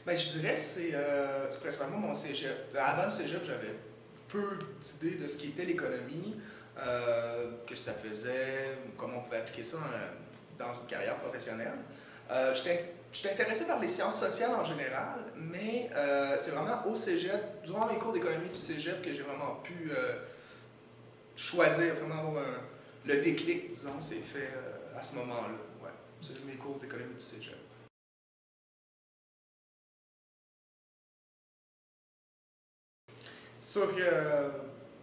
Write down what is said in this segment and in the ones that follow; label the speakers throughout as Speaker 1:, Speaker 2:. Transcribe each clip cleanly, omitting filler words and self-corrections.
Speaker 1: Ben, je dirais que c'est principalement mon cégep. Avant le cégep, j'avais peu d'idées de ce qu'était l'économie, que ça faisait, comment on pouvait appliquer ça dans une carrière professionnelle. J'étais intéressé par les sciences sociales en général, mais c'est vraiment au cégep, durant mes cours d'économie du cégep, que j'ai vraiment pu choisir, vraiment avoir le déclic, disons, c'est fait à ce moment-là. Ouais, c'est mes cours d'économie du cégep. C'est sûr que,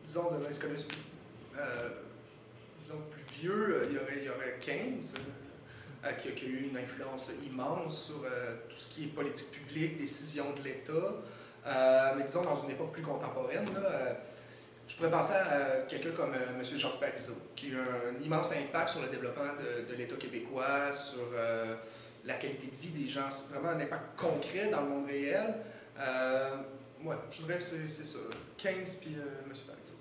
Speaker 1: disons, de les économistes euh, disons, plus vieux, il y aurait Keynes, qui a eu une influence immense sur tout ce qui est politique publique, décision de l'État. Mais disons, dans une époque plus contemporaine, là, je pourrais penser à quelqu'un comme M. Jacques Parizeau, qui a eu un immense impact sur le développement de l'État québécois, sur la qualité de vie des gens, vraiment un impact concret dans le monde réel. Ouais, je dirais que c'est ça. Keynes puis M. Parizeau.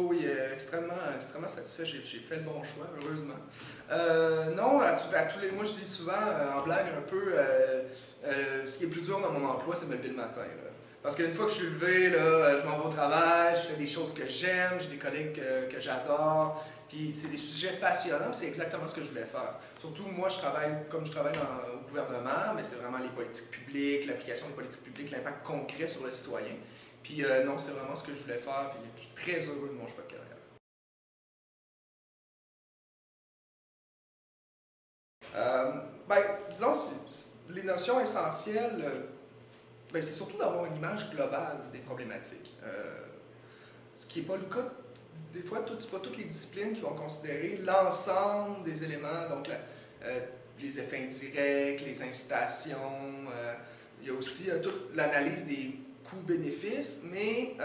Speaker 1: Oui, extrêmement satisfait. J'ai fait le bon choix, heureusement. Non, à tous les mois, je dis souvent, en blague un peu, ce qui est plus dur dans mon emploi, c'est de me lever le matin, là. Parce qu'une fois que je suis levé, là, je m'en vais au travail, je fais des choses que j'aime, j'ai des collègues que j'adore, puis c'est des sujets passionnants, c'est exactement ce que je voulais faire. Surtout, moi, comme je travaille au gouvernement, mais c'est vraiment les politiques publiques, l'application des politiques publiques, l'impact concret sur le citoyen. Puis non, c'est vraiment ce que je voulais faire, puis je suis très heureux de mon choix de carrière. Euh, ben, disons, les notions essentielles, ben, c'est surtout d'avoir une image globale des problématiques. Ce qui n'est pas le cas, des fois, c'est pas toutes les disciplines qui vont considérer l'ensemble des éléments, donc les effets indirects, les incitations, il y a aussi toute l'analyse des coûts-bénéfices, mais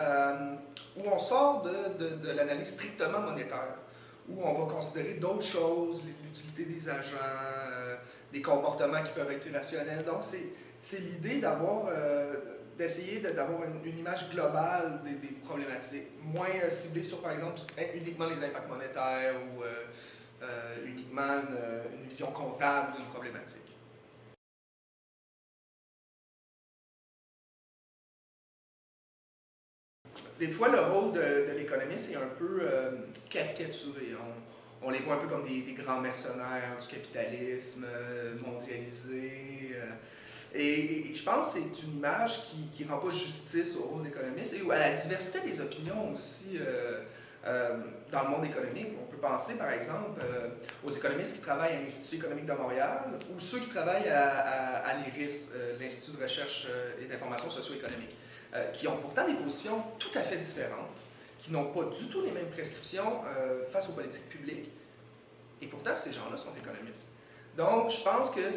Speaker 1: où on sort de l'analyse strictement monétaire, où on va considérer d'autres choses, l'utilité des agents, des comportements qui peuvent être irrationnels. Donc, c'est l'idée d'essayer d'avoir une image globale des problématiques, moins ciblée sur, par exemple, uniquement les impacts monétaires ou uniquement une vision comptable d'une problématique. Des fois, le rôle de l'économiste est un peu caricaturé. On les voit un peu comme des grands mercenaires du capitalisme mondialisé. Et je pense que c'est une image qui ne rend pas justice au rôle d'économiste et à la diversité des opinions aussi dans le monde économique. On peut penser, par exemple, aux économistes qui travaillent à l'Institut économique de Montréal ou ceux qui travaillent à l'IRIS, l'Institut de recherche et d'information socio-économique, qui ont pourtant des positions tout à fait différentes, qui n'ont pas du tout les mêmes prescriptions face aux politiques publiques. Et pourtant, ces gens-là sont économistes. Donc, je pense que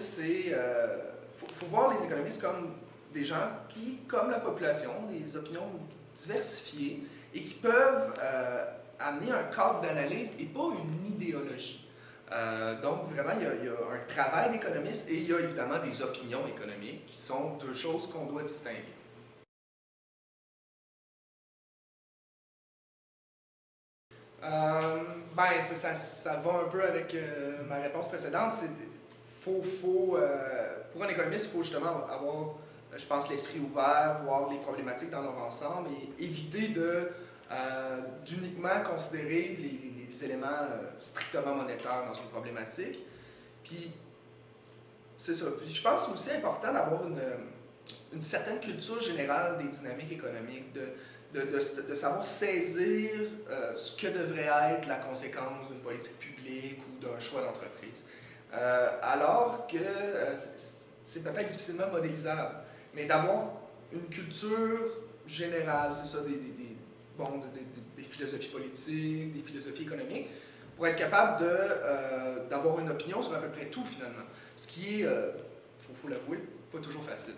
Speaker 1: faut voir les économistes comme des gens qui, comme la population, ont des opinions diversifiées et qui peuvent amener un cadre d'analyse et pas une idéologie. Donc, vraiment, il y a un travail d'économiste et il y a évidemment des opinions économiques qui sont deux choses qu'on doit distinguer. Ben, ça va un peu avec ma réponse précédente. Pour un économiste, il faut justement avoir, je pense, l'esprit ouvert, voir les problématiques dans leur ensemble et éviter d'uniquement considérer les éléments strictement monétaires dans une problématique. Puis, c'est ça. Puis, je pense aussi important d'avoir une certaine culture générale des dynamiques économiques, de savoir saisir ce que devrait être la conséquence d'une politique publique ou d'un choix d'entreprise. Alors que c'est peut-être difficilement modélisable, mais d'avoir une culture générale, c'est ça, des philosophies politiques, des philosophies économiques, pour être capable d'avoir une opinion sur à peu près tout finalement. Ce qui est, faut l'avouer, pas toujours facile.